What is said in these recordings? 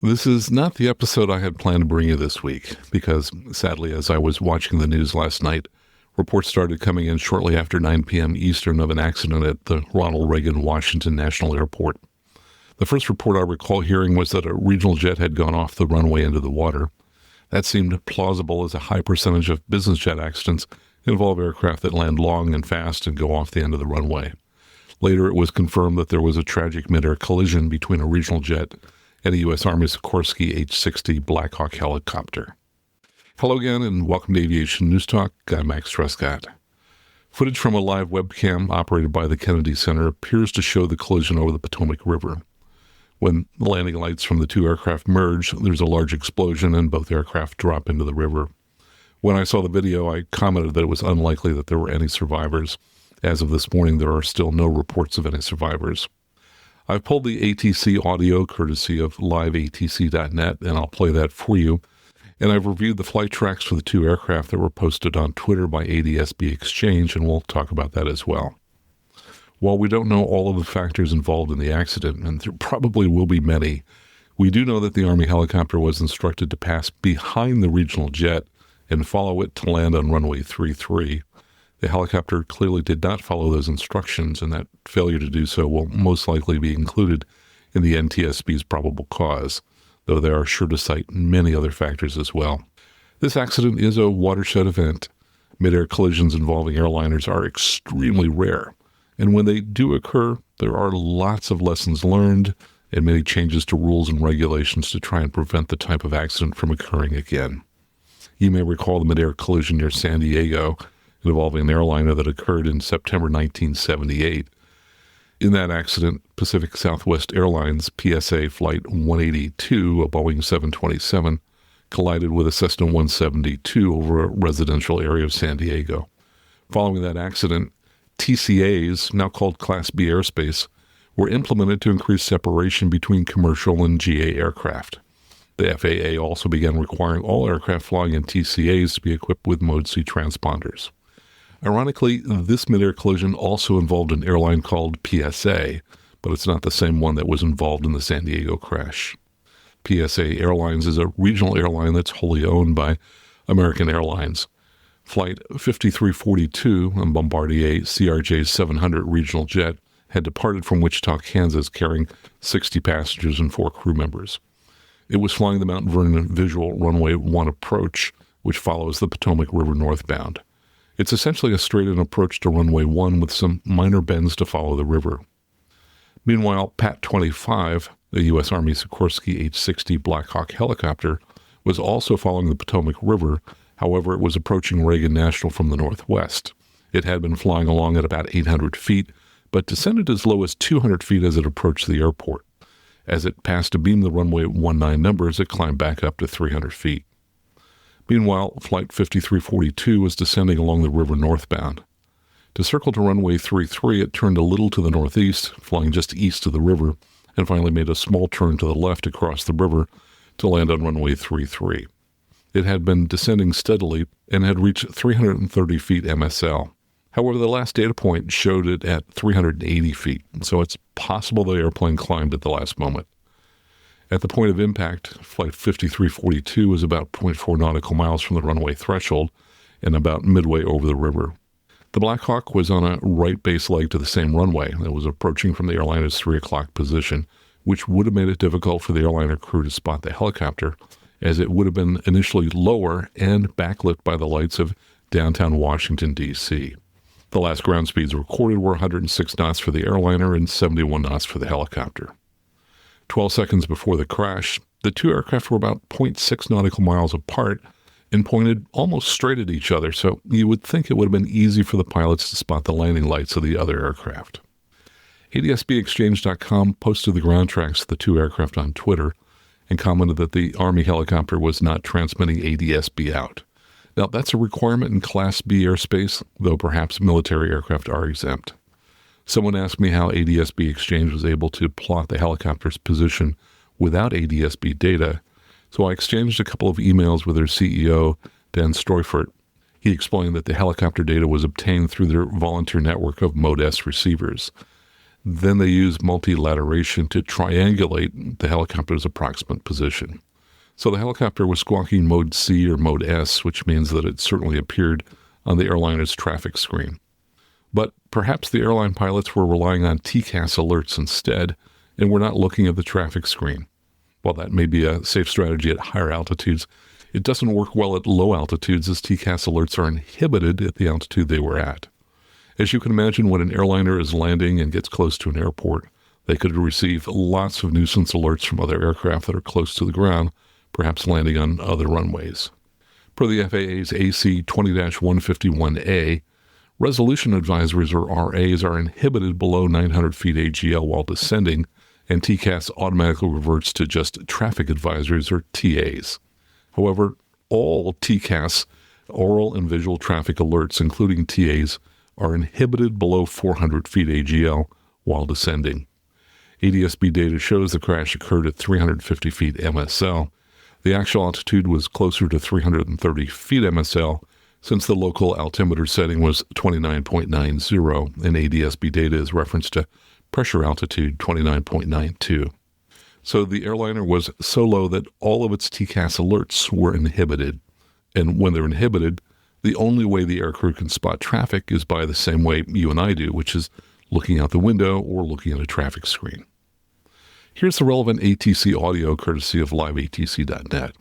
This is not the episode I had planned to bring you this week, because sadly, as I was watching the news last night, reports started coming in shortly after 9 p.m. Eastern of an accident at the Reagan National Airport. The first report I recall hearing was that a regional jet had gone off the runway into the water. That seemed plausible, as a high percentage of business jet accidents involve aircraft that land long and fast and go off the end of the runway. Later, it was confirmed that there was a tragic midair collision between a regional jet and a U.S. Army Sikorsky H-60 Black Hawk helicopter. Hello again, and welcome to Aviation News Talk. I'm Max Trescott. Footage from a live webcam operated by the Kennedy Center appears to show the collision over the Potomac River. When the landing lights from the two aircraft merge, there's a large explosion and both aircraft drop into the river. When I saw the video, I commented that it was unlikely that there were any survivors. As of this morning, there are still no reports of any survivors. I've pulled the ATC audio courtesy of liveatc.net, and I'll play that for you. And I've reviewed the flight tracks for the two aircraft that were posted on Twitter by ADSB Exchange, and we'll talk about that as well. While we don't know all of the factors involved in the accident, and there probably will be many, we do know that the Army helicopter was instructed to pass behind the regional jet and follow it to land on runway 33. The helicopter clearly did not follow those instructions, and that failure to do so will most likely be included in the NTSB's probable cause, though they are sure to cite many other factors as well. This accident is a watershed event. Mid-air collisions involving airliners are extremely rare, and when they do occur, there are lots of lessons learned and many changes to rules and regulations to try and prevent the type of accident from occurring again. You may recall the mid-air collision near San Diego involving an airliner that occurred in September 1978. In that accident, Pacific Southwest Airlines PSA Flight 182, a Boeing 727, collided with a Cessna 172 over a residential area of San Diego. Following that accident, TCAS, now called Class B airspace, were implemented to increase separation between commercial and GA aircraft. The FAA also began requiring all aircraft flying in TCAs to be equipped with Mode C transponders. Ironically, this mid-air collision also involved an airline called PSA, but it's not the same one that was involved in the San Diego crash. PSA Airlines is a regional airline that's wholly owned by American Airlines. Flight 5342, a Bombardier CRJ700 regional jet, had departed from Wichita, Kansas, carrying 60 passengers and 4 crew members. It was flying the Mount Vernon Visual Runway 1 approach, which follows the Potomac River northbound. It's essentially a straight-in approach to runway 1 with some minor bends to follow the river. Meanwhile, PAT-25, the U.S. Army Sikorsky H-60 Black Hawk helicopter, was also following the Potomac River. However, it was approaching Reagan National from the northwest. It had been flying along at about 800 feet, but descended as low as 200 feet as it approached the airport. As it passed to beam the runway 19 numbers, it climbed back up to 300 feet. Meanwhile, Flight 5342 was descending along the river northbound. To circle to runway 33, it turned a little to the northeast, flying just east of the river, and finally made a small turn to the left across the river to land on runway 33. It had been descending steadily and had reached 330 feet MSL. However, the last data point showed it at 380 feet, so it's possible the airplane climbed at the last moment. At the point of impact, Flight 5342 was about 0.4 nautical miles from the runway threshold and about midway over the river. The Black Hawk was on a right base leg to the same runway that was approaching from the airliner's 3 o'clock position, which would have made it difficult for the airliner crew to spot the helicopter, as it would have been initially lower and backlit by the lights of downtown Washington, D.C. The last ground speeds recorded were 106 knots for the airliner and 71 knots for the helicopter. 12 seconds before the crash, the two aircraft were about 0.6 nautical miles apart and pointed almost straight at each other, so you would think it would have been easy for the pilots to spot the landing lights of the other aircraft. ADSBExchange.com posted the ground tracks of the two aircraft on Twitter and commented that the Army helicopter was not transmitting ADSB out. Now, that's a requirement in Class B airspace, though perhaps military aircraft are exempt. Someone asked me how ADSB Exchange was able to plot the helicopter's position without ADSB data, so I exchanged a couple of emails with their CEO, Dan Stroifert. He explained that the helicopter data was obtained through their volunteer network of Mode S receivers. Then they use multilateration to triangulate the helicopter's approximate position. So the helicopter was squawking mode C or mode S, which means that it certainly appeared on the airliner's traffic screen. But perhaps the airline pilots were relying on TCAS alerts instead, and were not looking at the traffic screen. While that may be a safe strategy at higher altitudes, it doesn't work well at low altitudes as TCAS alerts are inhibited at the altitude they were at. As you can imagine, when an airliner is landing and gets close to an airport, they could receive lots of nuisance alerts from other aircraft that are close to the ground, perhaps landing on other runways. Per the FAA's AC 20-151A, resolution advisories, or RAs, are inhibited below 900 feet AGL while descending, and TCAS automatically reverts to just traffic advisories, or TAs. However, all TCAS oral and visual traffic alerts, including TAs, are inhibited below 400 feet AGL while descending. ADS-B data shows the crash occurred at 350 feet MSL. The actual altitude was closer to 330 feet MSL, since the local altimeter setting was 29.90, and ADS-B data is referenced to pressure altitude 29.92. So the airliner was so low that all of its TCAS alerts were inhibited. And when they're inhibited, the only way the aircrew can spot traffic is by the same way you and I do, which is looking out the window or looking at a traffic screen. Here's the relevant ATC audio courtesy of liveatc.net.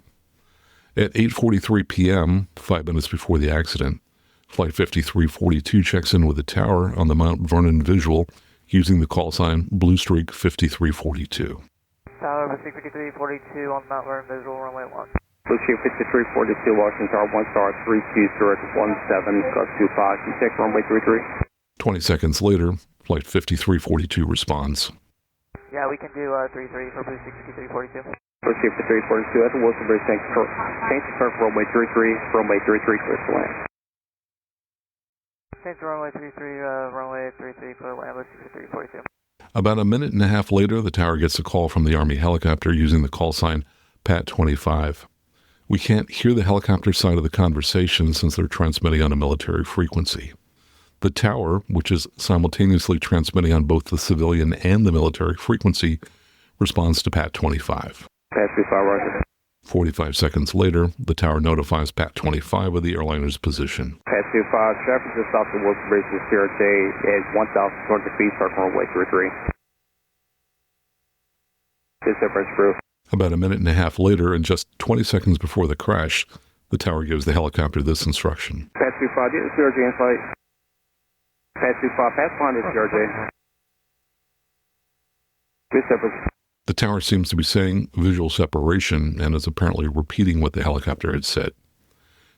At 8:43 p.m., 5 minutes before the accident, Flight 5342 checks in with the tower on the Mount Vernon visual using the call sign Blue Streak 5342. Tower 5342 on Mount Vernon visual, runway 1. Blue Streak 5342, Washington Tower 1 star 320-17, gust 25, detect runway 33. 20 seconds later, Flight 5342 responds. Yeah, we can do 33 for Blue Streak 5342. Blue Streak 5342, at the Wilson Bridge, change to turn for runway 33, runway 33, clear to land. Change to runway 33, runway 33 for land, Blue Streak 5342. About a minute and a half later, the tower gets a call from the Army helicopter using the call sign PAT-25. We can't hear the helicopter side of the conversation since they're transmitting on a military frequency. The tower, which is simultaneously transmitting on both the civilian and the military frequency, responds to PAT-25. PAT-25, roger. 45 seconds later, the tower notifies PAT-25 of the airliner's position. PAT-25, traffic just off the Wilson Bridge to CRJ at 1,200 feet, start runway 33. This is proof. About a minute and a half later, and just 20 seconds before the crash, the tower gives the helicopter this instruction. PAT-25, get the CRJ in flight. PAT-25, pass on to CRJ. This is The tower seems to be saying visual separation and is apparently repeating what the helicopter had said.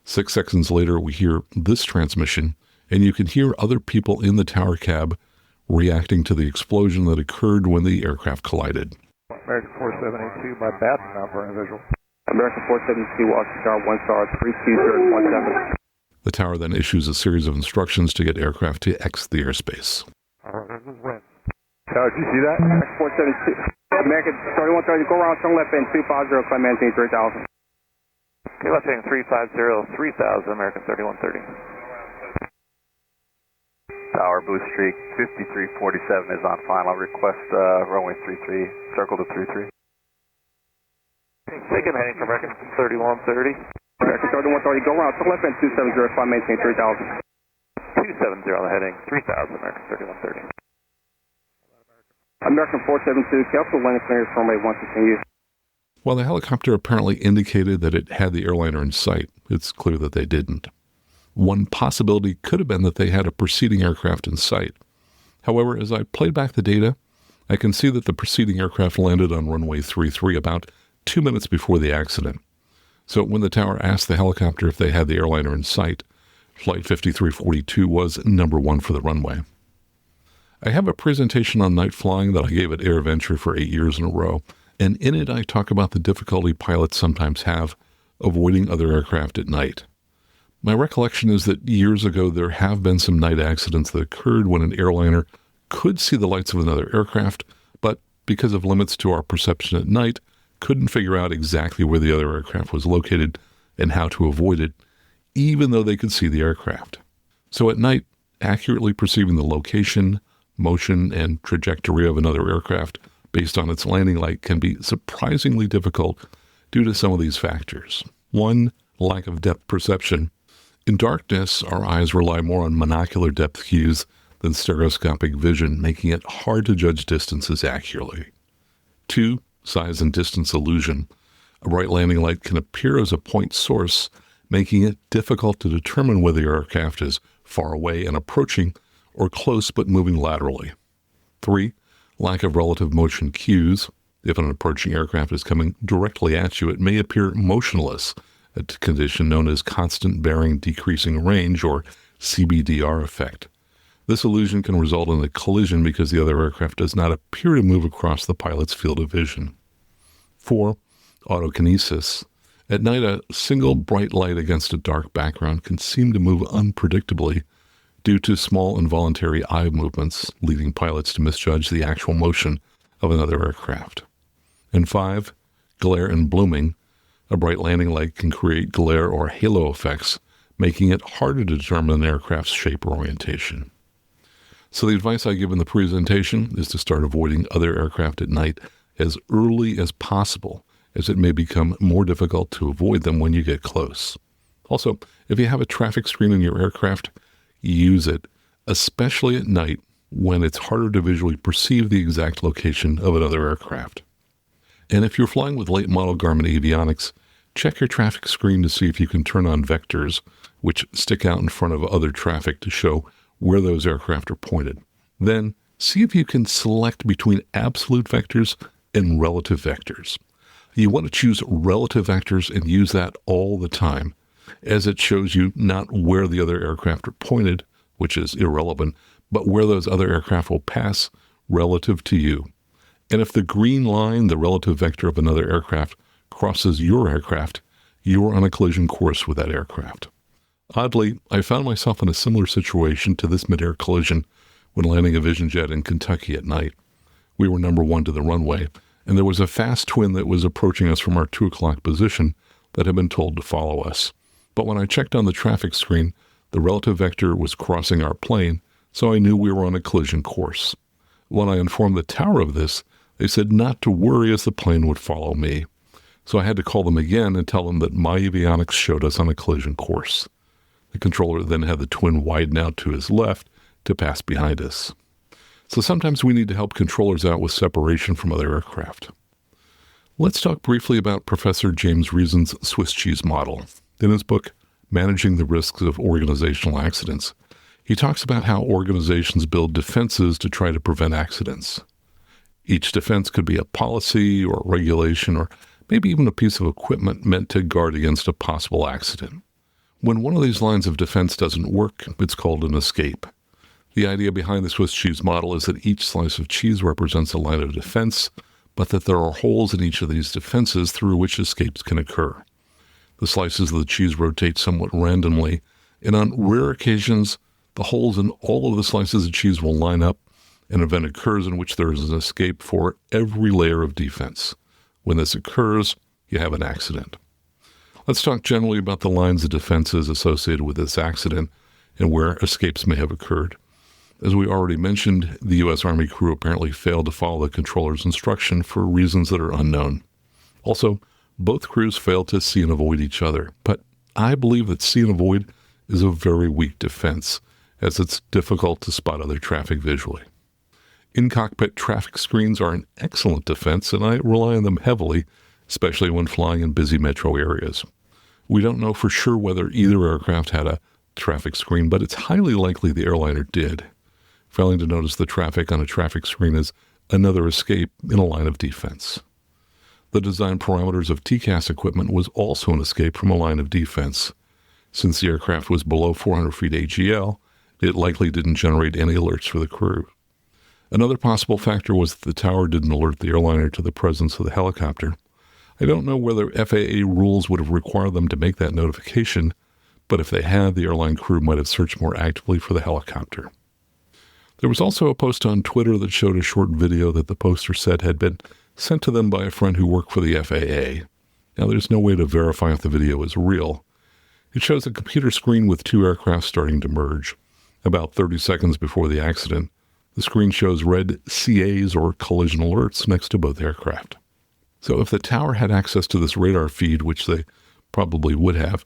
6 seconds later, we hear this transmission, and you can hear other people in the tower cab reacting to the explosion that occurred when the aircraft collided. American 4782 by Baton, Mount Vernon visual. American 472, Washington Tower 1 star 320-17. The tower then issues a series of instructions to get aircraft to exit the airspace. This is Win. Tower, did you see that? American 472. American 3130, go around, turn left in 250, climb maintain 3000. Okay, left heading 350, 3000, American 3130. Tower, Blue Streak 5347 is on final. Request runway 33, circle to 33. Second heading for American 3130. American 3130, go around, turn left in 270, climb maintain 3000. 270 on the heading, 3000, American 3130. American 472, cancel landing clearance runway 1, continue. While the helicopter apparently indicated that it had the airliner in sight, it's clear that they didn't. One possibility could have been that they had a preceding aircraft in sight. However, as I played back the data, I can see that the preceding aircraft landed on runway 33 about 2 minutes before the accident. So when the tower asked the helicopter if they had the airliner in sight, Flight 5342 was number 1 for the runway. I have a presentation on night flying that I gave at AirVenture for 8 years in a row, and in it I talk about the difficulty pilots sometimes have avoiding other aircraft at night. My recollection is that years ago there have been some night accidents that occurred when an airliner could see the lights of another aircraft, but because of limits to our perception at night, couldn't figure out exactly where the other aircraft was located and how to avoid it, even though they could see the aircraft. So at night, accurately perceiving the location, motion, and trajectory of another aircraft based on its landing light can be surprisingly difficult due to some of these factors. 1, lack of depth perception. In darkness, our eyes rely more on monocular depth cues than stereoscopic vision, making it hard to judge distances accurately. 2, size and distance illusion. A bright landing light can appear as a point source, making it difficult to determine whether the aircraft is far away and approaching or close but moving laterally. 3, lack of relative motion cues. If an approaching aircraft is coming directly at you, it may appear motionless, a condition known as constant bearing decreasing range, or CBDR effect. This illusion can result in a collision because the other aircraft does not appear to move across the pilot's field of vision. 4, autokinesis. At night, a single bright light against a dark background can seem to move unpredictably due to small involuntary eye movements, leading pilots to misjudge the actual motion of another aircraft. And 5, glare and blooming. A bright landing light can create glare or halo effects, making it harder to determine an aircraft's shape or orientation. So the advice I give in the presentation is to start avoiding other aircraft at night as early as possible, as it may become more difficult to avoid them when you get close. Also, if you have a traffic screen in your aircraft, use it, especially at night when it's harder to visually perceive the exact location of another aircraft. And if you're flying with late model Garmin avionics, check your traffic screen to see if you can turn on vectors, which stick out in front of other traffic to show where those aircraft are pointed. Then, see if you can select between absolute vectors and relative vectors. You want to choose relative vectors and use that all the time, as it shows you not where the other aircraft are pointed, which is irrelevant, but where those other aircraft will pass relative to you. And if the green line, the relative vector of another aircraft, crosses your aircraft, you're on a collision course with that aircraft. Oddly, I found myself in a similar situation to this Midair collision when landing a Vision Jet in Kentucky at night. We were number 1 to the runway, and there was a fast twin that was approaching us from our 2 o'clock position that had been told to follow us. But when I checked on the traffic screen, the relative vector was crossing our plane, so I knew we were on a collision course. When I informed the tower of this, they said not to worry as the plane would follow me. So I had to call them again and tell them that my avionics showed us on a collision course. The controller then had the twin widen out to his left to pass behind us. So sometimes we need to help controllers out with separation from other aircraft. Let's talk briefly about Professor James Reason's Swiss cheese model. In his book, Managing the Risks of Organizational Accidents, he talks about how organizations build defenses to try to prevent accidents. Each defense could be a policy or regulation or maybe even a piece of equipment meant to guard against a possible accident. When one of these lines of defense doesn't work, it's called an escape. The idea behind the Swiss cheese model is that each slice of cheese represents a line of defense, but that there are holes in each of these defenses through which escapes can occur. The slices of the cheese rotate somewhat randomly, and on rare occasions, the holes in all of the slices of cheese will line up. An event occurs in which there is an escape for every layer of defense. When this occurs, you have an accident. Let's talk generally about the lines of defenses associated with this accident and where escapes may have occurred. As we already mentioned, the U.S. Army crew apparently failed to follow the controller's instruction for reasons that are unknown. Also, both crews failed to see and avoid each other, but I believe that see and avoid is a very weak defense, as it's difficult to spot other traffic visually. In-cockpit traffic screens are an excellent defense, and I rely on them heavily, especially when flying in busy metro areas. We don't know for sure whether either aircraft had a traffic screen, but it's highly likely the airliner did. Failing to notice the traffic on a traffic screen is another escape in a line of defense. The design parameters of TCAS equipment was also an escape from a line of defense. Since the aircraft was below 400 feet AGL, it likely didn't generate any alerts for the crew. Another possible factor was that the tower didn't alert the airliner to the presence of the helicopter. I don't know whether FAA rules would have required them to make that notification, but if they had, the airline crew might have searched more actively for the helicopter. There was also a post on Twitter that showed a short video that the poster said had been sent to them by a friend who worked for the FAA. Now, there's no way to verify if the video is real. It shows a computer screen with two aircraft starting to merge. About 30 seconds before the accident, The screen shows red CAs or collision alerts next to both aircraft. So if the tower had access to this radar feed, which they probably would have,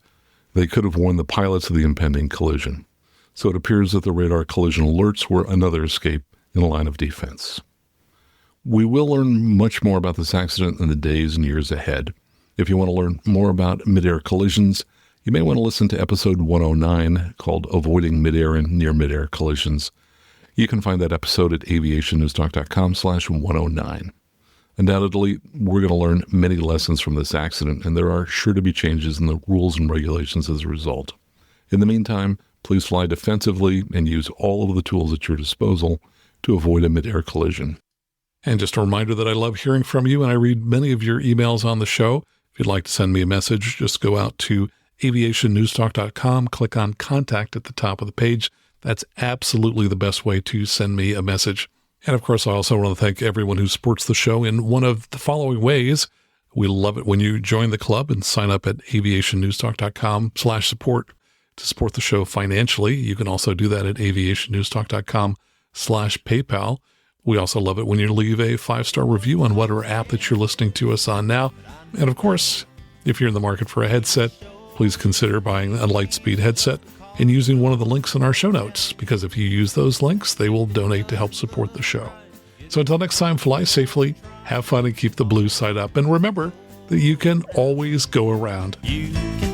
they could have warned the pilots of the impending collision. So it appears that the radar collision alerts were another escape in a line of defense. We will learn much more about this accident in the days and years ahead. If you want to learn more about midair collisions, you may want to listen to episode 109 called Avoiding Midair and Near Midair Collisions. You can find that episode at aviationnewstalk.com/109. Undoubtedly, we're going to learn many lessons from this accident, and there are sure to be changes in the rules and regulations as a result. In the meantime, please fly defensively and use all of the tools at your disposal to avoid a midair collision. And just a reminder that I love hearing from you, and I read many of your emails on the show. If you'd like to send me a message, just go out to aviationnewstalk.com, click on Contact at the top of the page. That's absolutely the best way to send me a message. And of course, I also want to thank everyone who supports the show in one of the following ways. We love it when you join the club and sign up at aviationnewstalk.com/support to support the show financially. You can also do that at aviationnewstalk.com/PayPal. We also love it when you leave a 5-star review on whatever app that you're listening to us on now. And of course, if you're in the market for a headset, please consider buying a Lightspeed headset and using one of the links in our show notes, because if you use those links, they will donate to help support the show. So until next time, fly safely, have fun, and keep the blue side up. And remember that you can always go around. You can